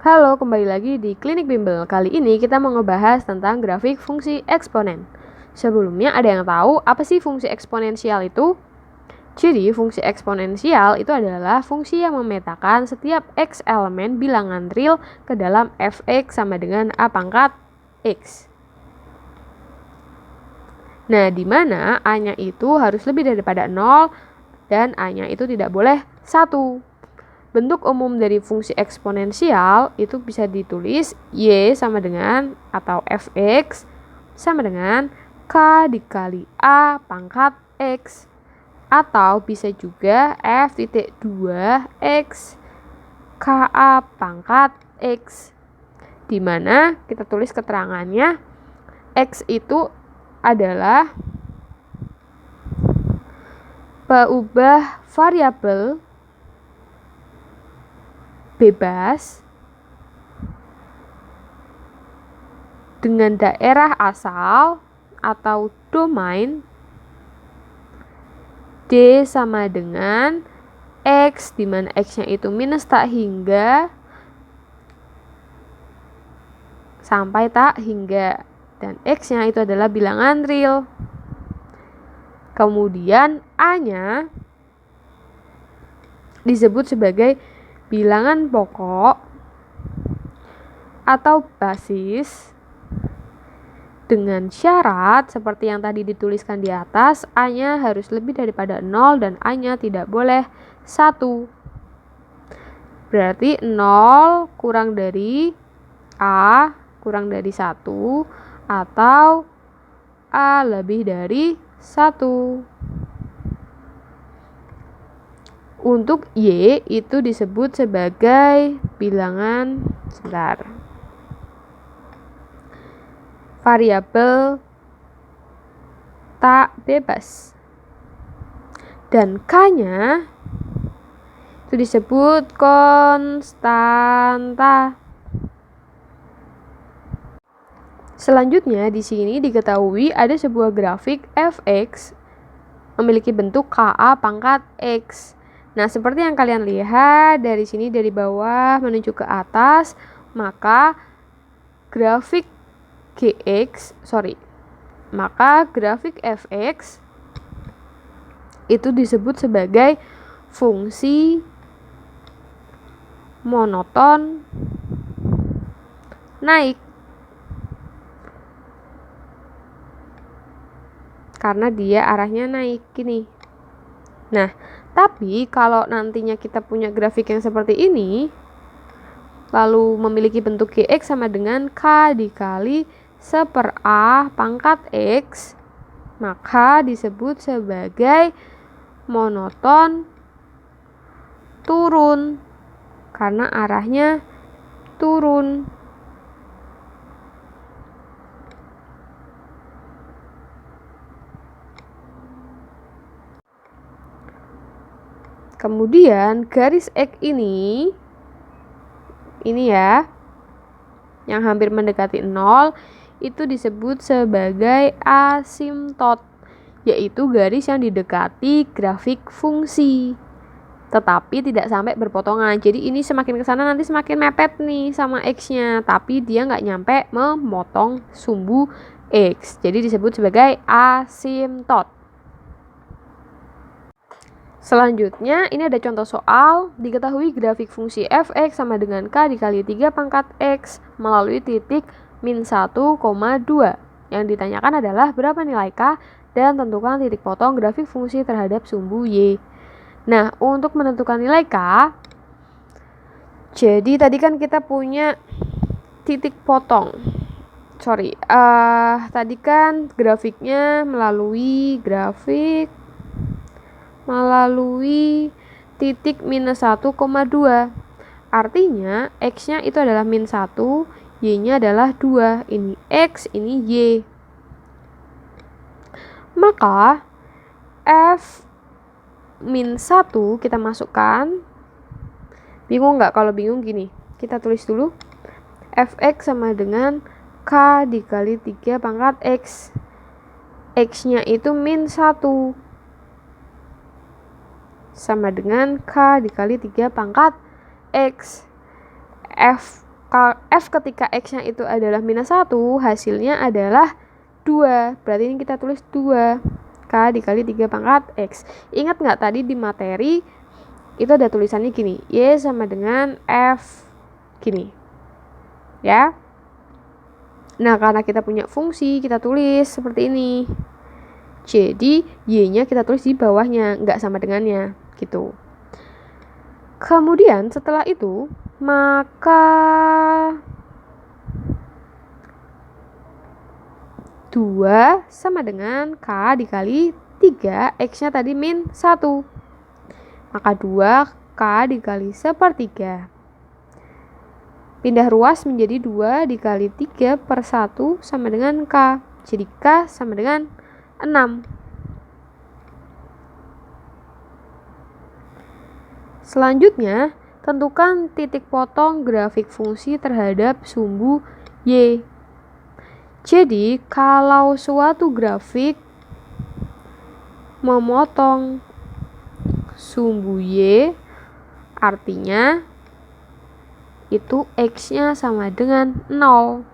Halo, kembali lagi di Klinik Bimbel. Kali ini kita mau ngebahas tentang grafik fungsi eksponen. Sebelumnya ada yang tahu apa sih fungsi eksponensial itu? Jadi fungsi eksponensial itu adalah fungsi yang memetakan setiap x elemen bilangan real ke dalam fx sama dengan a pangkat x. Nah, di mana a-nya itu harus lebih daripada 0 dan a-nya itu tidak boleh 1. Bentuk umum dari fungsi eksponensial itu bisa ditulis y sama dengan atau fx sama dengan k dikali a pangkat x, atau bisa juga f(2) x ka pangkat x, di mana kita tulis keterangannya x itu adalah peubah variabel bebas dengan daerah asal atau domain D sama dengan X, di mana X-nya itu minus tak hingga sampai tak hingga, dan X-nya itu adalah bilangan real. Kemudian A-nya disebut sebagai bilangan pokok atau basis dengan syarat seperti yang tadi dituliskan di atas, A-nya harus lebih daripada 0 dan A-nya tidak boleh 1. Berarti 0 kurang dari A kurang dari 1 atau A lebih dari 1. Untuk Y itu disebut sebagai bilangan variabel tak bebas. Dan K-nya itu disebut konstanta. Selanjutnya di sini diketahui ada sebuah grafik fx memiliki bentuk ka pangkat x. Nah, seperti yang kalian lihat dari sini, dari bawah menuju ke atas, maka grafik fx itu disebut sebagai fungsi monoton naik, karena dia arahnya naik gini. Nah, tapi kalau nantinya kita punya grafik yang seperti ini, lalu memiliki bentuk gx sama dengan k dikali 1/a pangkat x, maka disebut sebagai monoton turun, karena arahnya turun. Kemudian garis X ini ya, yang hampir mendekati 0, itu disebut sebagai asimtot, yaitu garis yang didekati grafik fungsi tetapi tidak sampai berpotongan. Jadi ini semakin ke sana nanti semakin mepet nih sama X-nya, tapi dia nggak nyampe memotong sumbu X. Jadi disebut sebagai asimtot. Selanjutnya, ini ada contoh soal. Diketahui grafik fungsi fx sama dengan k dikali 3 pangkat x melalui titik min 1,2. Yang ditanyakan adalah berapa nilai k dan tentukan titik potong grafik fungsi terhadap sumbu y. Nah, untuk menentukan nilai k, jadi tadi kan kita punya titik potong. Tadi kan grafiknya melalui titik minus 1,2. Artinya X-nya itu adalah min 1, Y-nya adalah 2. Ini X, ini Y. Maka F min 1 kita masukkan. Bingung nggak? Kalau bingung gini, kita tulis dulu. Fx sama dengan K dikali 3 pangkat X. X-nya itu min 1. sama dengan K dikali 3 pangkat X. F ketika X-nya itu adalah minus 1, hasilnya adalah 2. Berarti ini kita tulis 2. K dikali 3 pangkat X. Ingat nggak tadi di materi itu ada tulisannya gini, Y sama dengan F gini. Ya. Nah, karena kita punya fungsi, kita tulis seperti ini. Jadi, Y-nya kita tulis di bawahnya, nggak sama dengannya, gitu. Kemudian, setelah itu, maka 2 sama dengan K dikali 3, X-nya tadi min 1. Maka 2 K dikali 1/3. Pindah ruas menjadi 2 dikali 3 per 1 sama dengan K. Jadi K sama dengan 6. Selanjutnya, tentukan titik potong grafik fungsi terhadap sumbu Y. Jadi, kalau suatu grafik memotong sumbu Y, artinya itu X-nya sama dengan 0.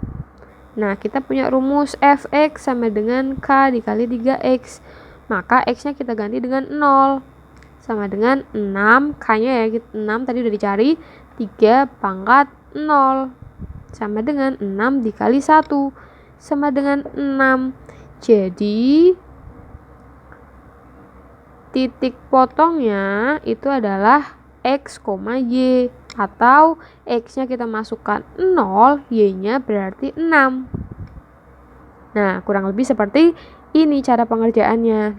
Nah, kita punya rumus Fx sama dengan K dikali 3X. Maka X-nya kita ganti dengan 0. Sama dengan 6, K-nya ya, 6 tadi udah dicari, 3 pangkat 0. Sama dengan 6 dikali 1. Sama dengan 6. Jadi, titik potongnya itu adalah X, Y. Atau X-nya kita masukkan 0, Y-nya berarti 6. Nah, kurang lebih seperti ini cara pengerjaannya.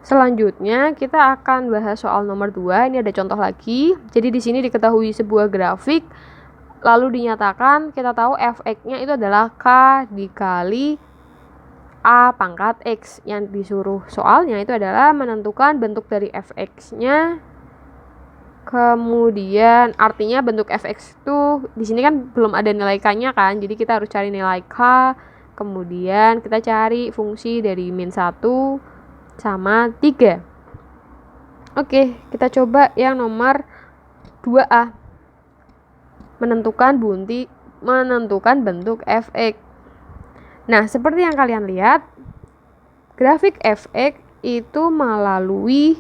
Selanjutnya, kita akan bahas soal nomor 2. Ini ada contoh lagi. Jadi di sini diketahui sebuah grafik, lalu dinyatakan kita tahu Fx-nya itu adalah K dikali A pangkat X. Yang disuruh soalnya itu adalah menentukan bentuk dari Fx-nya. Kemudian artinya bentuk Fx itu di sini kan belum ada nilai K-nya kan. Jadi kita harus cari nilai K. Kemudian kita cari fungsi dari min 1 sama 3. Oke, kita coba yang nomor 2A. Menentukan bentuk Fx. Nah, seperti yang kalian lihat, grafik Fx itu melalui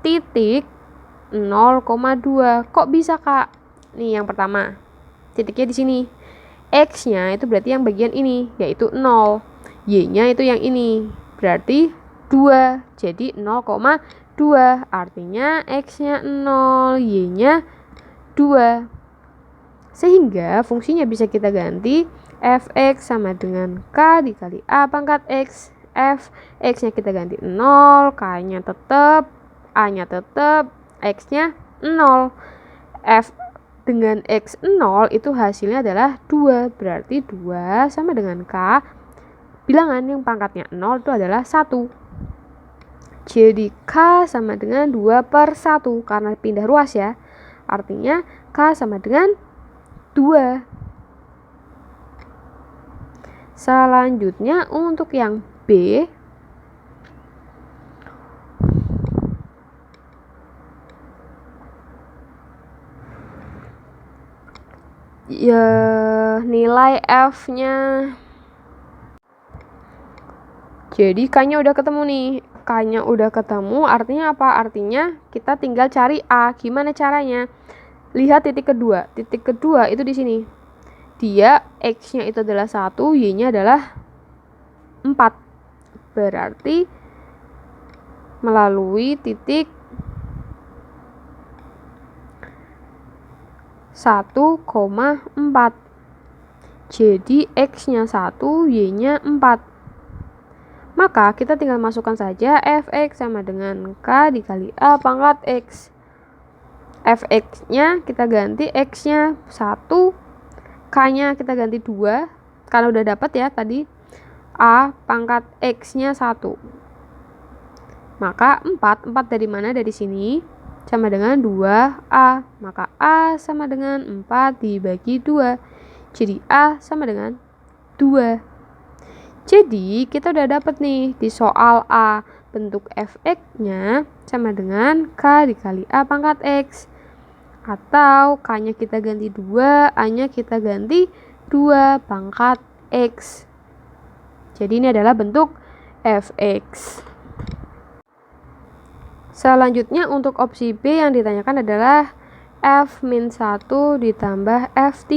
titik 0,2. Kok bisa, Kak? Nih yang pertama. Titiknya di sini. X-nya itu berarti yang bagian ini, yaitu 0. Y-nya itu yang ini, berarti 2. Jadi 0,2. Artinya X-nya 0, Y-nya 2. Sehingga fungsinya bisa kita ganti Fx sama dengan K dikali A pangkat X. X-nya kita ganti 0, K-nya tetap, A-nya tetap, X-nya 0. F dengan X 0 itu hasilnya adalah 2. Berarti 2 sama dengan K. Bilangan yang pangkatnya 0 itu adalah 1. Jadi K sama dengan 2 per 1. Karena pindah ruas ya. Artinya K sama dengan 2. Selanjutnya untuk yang B, ya nilai F-nya. Jadi K-nya udah ketemu nih. K-nya udah ketemu artinya apa? Artinya kita tinggal cari A. Gimana caranya? Lihat titik kedua. Titik kedua itu di sini. Dia X-nya itu adalah 1, Y-nya adalah 4. Berarti melalui titik 1,4. Jadi X-nya 1, Y-nya 4. Maka kita tinggal masukkan saja Fx sama dengan K dikali A pangkat X. Fx-nya kita ganti X-nya 1, K-nya kita ganti 2. Karena udah dapat ya tadi A pangkat X-nya 1. Maka 4 dari mana? Dari sini. Sama dengan 2A. Maka A sama dengan 4 dibagi 2. Jadi A sama dengan 2. Jadi kita udah dapat nih di soal A, bentuk fx-nya sama dengan K dikali A pangkat X. Atau K-nya kita ganti 2, A-nya kita ganti 2 pangkat X. Jadi ini adalah bentuk fx. Selanjutnya untuk opsi B yang ditanyakan adalah f-1 ditambah f3.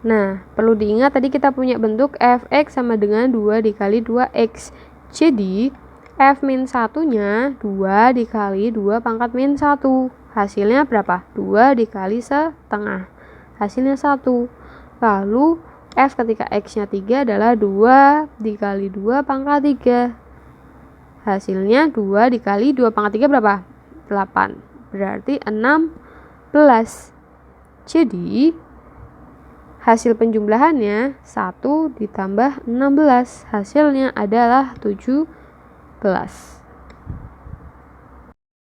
Nah, perlu diingat tadi kita punya bentuk fx sama dengan 2 dikali 2x. Jadi, f-1-nya 2 dikali 2 pangkat min 1. Hasilnya berapa? 2 dikali setengah. Hasilnya 1. Lalu, f ketika x-nya 3 adalah 2 dikali 2 pangkat 3. Hasilnya 2 dikali 2 pangkat 3 berapa? 8. Berarti 16. Jadi, hasil penjumlahannya 1 ditambah 16. Hasilnya adalah 17.